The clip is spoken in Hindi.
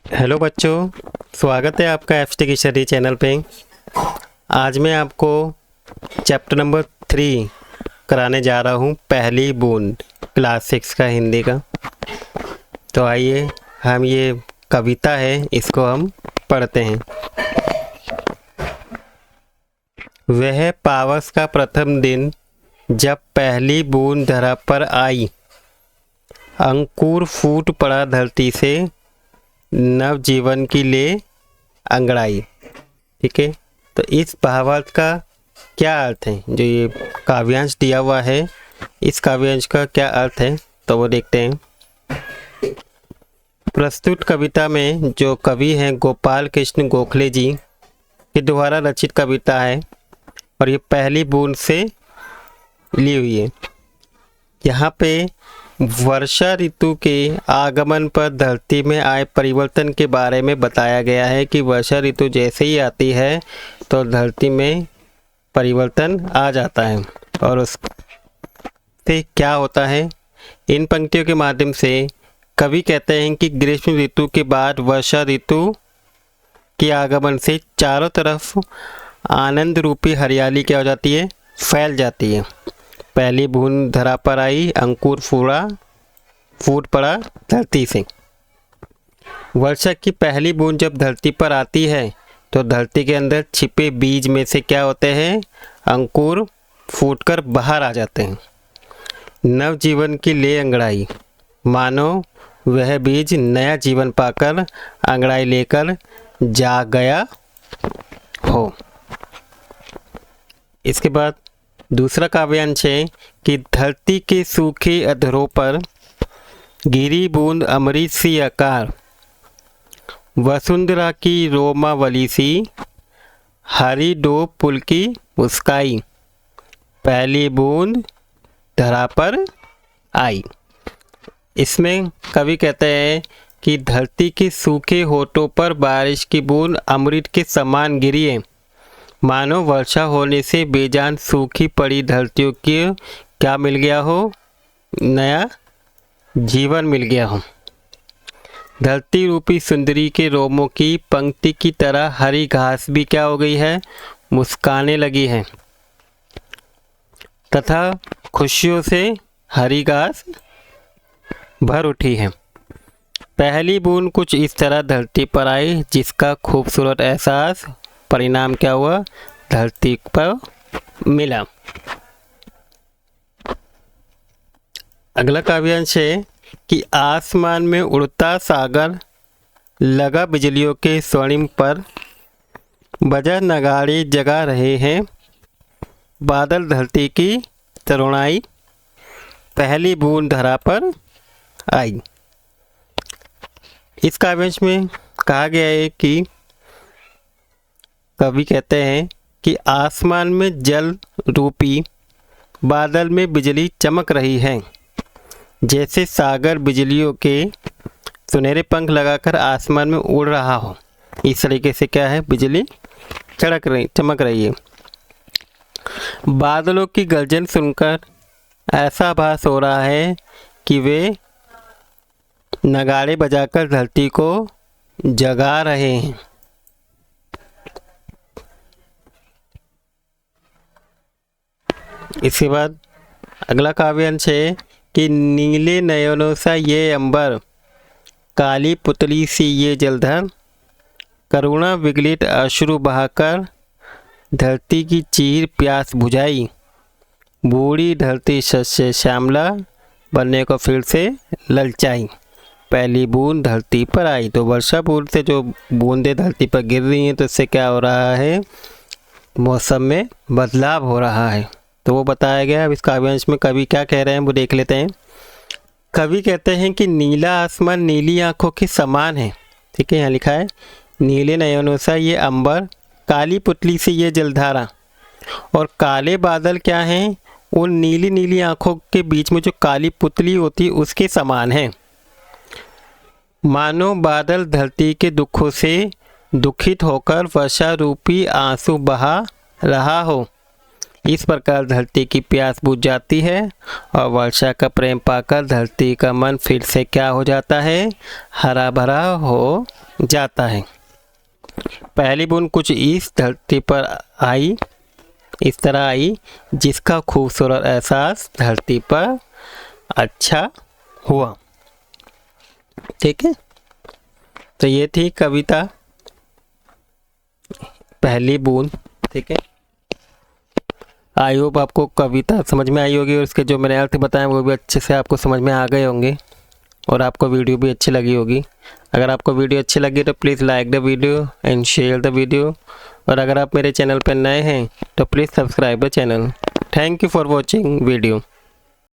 हेलो बच्चों, स्वागत है आपका एफटी की स्टडी चैनल पे। आज मैं आपको चैप्टर नंबर 3 कराने जा रहा हूँ, पहली बूंद, क्लास 6 का हिंदी का। तो आइए हम ये कविता है इसको हम पढ़ते हैं। वह पावस का प्रथम दिन जब पहली बूंद धरा पर आई, अंकुर फूट पड़ा धरती से, नव जीवन की ले अंगड़ाई। ठीक है, तो इस भावार्थ का क्या अर्थ है? जो ये काव्यांश दिया हुआ है, इस काव्यांश का क्या अर्थ है तो वो देखते हैं। प्रस्तुत कविता में जो कवि हैं गोपाल कृष्ण गोखले जी के द्वारा रचित कविता है और ये पहली बूंद से ली हुई है। यहाँ पे वर्षा ऋतु के आगमन पर धरती में आए परिवर्तन के बारे में बताया गया है कि वर्षा ऋतु जैसे ही आती है तो धरती में परिवर्तन आ जाता है और उससे क्या होता है। इन पंक्तियों के माध्यम से कवि कहते हैं कि ग्रीष्म ऋतु के बाद वर्षा ऋतु के आगमन से चारों तरफ आनंद रूपी हरियाली क्या हो जाती है, फैल जाती है। पहली बूंद धरा पर आई, अंकुर फूट पड़ा धरती से। वर्षा की पहली बूंद जब धरती पर आती है तो धरती के अंदर छिपे बीज में से क्या होते हैं, अंकुर फूटकर बाहर आ जाते हैं। नव जीवन की ले अंगड़ाई, मानो वह बीज नया जीवन पाकर अंगड़ाई लेकर जा गया हो। इसके बाद दूसरा काव्यांश है कि धरती के सूखे अधरों पर गिरी बूंद अमृत सी आकार, वसुंधरा की रोमावली सी, हरी डोब पुलकी मुस्काई, पहली बूंद धरा पर आई। इसमें कवि कहते हैं कि धरती के सूखे होठों पर बारिश की बूंद अमृत के समान गिरी है, मानो वर्षा होने से बेजान सूखी पड़ी धरतियों की क्या मिल गया हो, नया जीवन मिल गया हो। धरती रूपी सुंदरी के रोमों की पंक्ति की तरह हरी घास भी क्या हो गई है, मुस्काने लगी है तथा खुशियों से हरी घास भर उठी है। पहली बूंद कुछ इस तरह धरती पर आई जिसका खूबसूरत एहसास परिणाम क्या हुआ, धरती पर मिला। अगला काव्यांश है कि आसमान में उड़ता सागर, लगा बिजलियों के स्वर्णिम पर, बजा नगाड़े जगा रहे हैं, बादल धरती की तरुणाई, पहली बूंद धरा पर आई। इस काव्यांश में कहा गया है कि कवि कहते हैं कि आसमान में जल रूपी बादल में बिजली चमक रही है, जैसे सागर बिजलियों के सुनहरे पंख लगाकर आसमान में उड़ रहा हो। इस तरीके से क्या है, बिजली चमक रही है। बादलों की गर्जन सुनकर ऐसा आभास हो रहा है कि वे नगाड़े बजाकर धरती को जगा रहे हैं। इसके बाद अगला काव्यांश है कि नीले नयनों सा ये अंबर, काली पुतली सी ये जलधर, करुणा विगलित अश्रु बहाकर धरती की चीर प्यास बुझाई, बूढ़ी धरती शस्य श्यामला बनने को फिर से ललचाई, पहली बूंद धरती पर आई। तो वर्षा बूंद से जो बूंदें धरती पर गिर रही हैं तो इससे क्या हो रहा है, मौसम में बदलाव हो रहा है। तो वो बताया गया। अब इस काव्यांश में कवि क्या कह रहे हैं वो देख लेते हैं। कवि कहते हैं कि नीला आसमान नीली आंखों के समान है। ठीक है, यहाँ लिखा है नीले नयनों सा ये अंबर, काली पुतली से ये जलधारा, और काले बादल क्या हैं, उन नीली नीली आंखों के बीच में जो काली पुतली होती उसके समान है। मानो बादल धरती के दुखों से दुखित होकर वर्षा रूपी आंसू बहा रहा हो। इस प्रकार धरती की प्यास बुझ जाती है और वर्षा का प्रेम पाकर धरती का मन फिर से क्या हो जाता है, हरा भरा हो जाता है। पहली बूंद कुछ इस धरती पर आई, इस तरह आई, जिसका खूबसूरत एहसास धरती पर अच्छा हुआ। ठीक है, तो ये थी कविता पहली बूंद। ठीक है, आई होप आपको कविता समझ में आई होगी और उसके जो मैंने अर्थ बताए वो भी अच्छे से आपको समझ में आ गए होंगे और आपको वीडियो भी अच्छी लगी होगी। अगर आपको वीडियो अच्छी लगी तो please like the video and share the video, और अगर आप मेरे चैनल पर नए हैं तो please subscribe the channel. Thank you for watching video.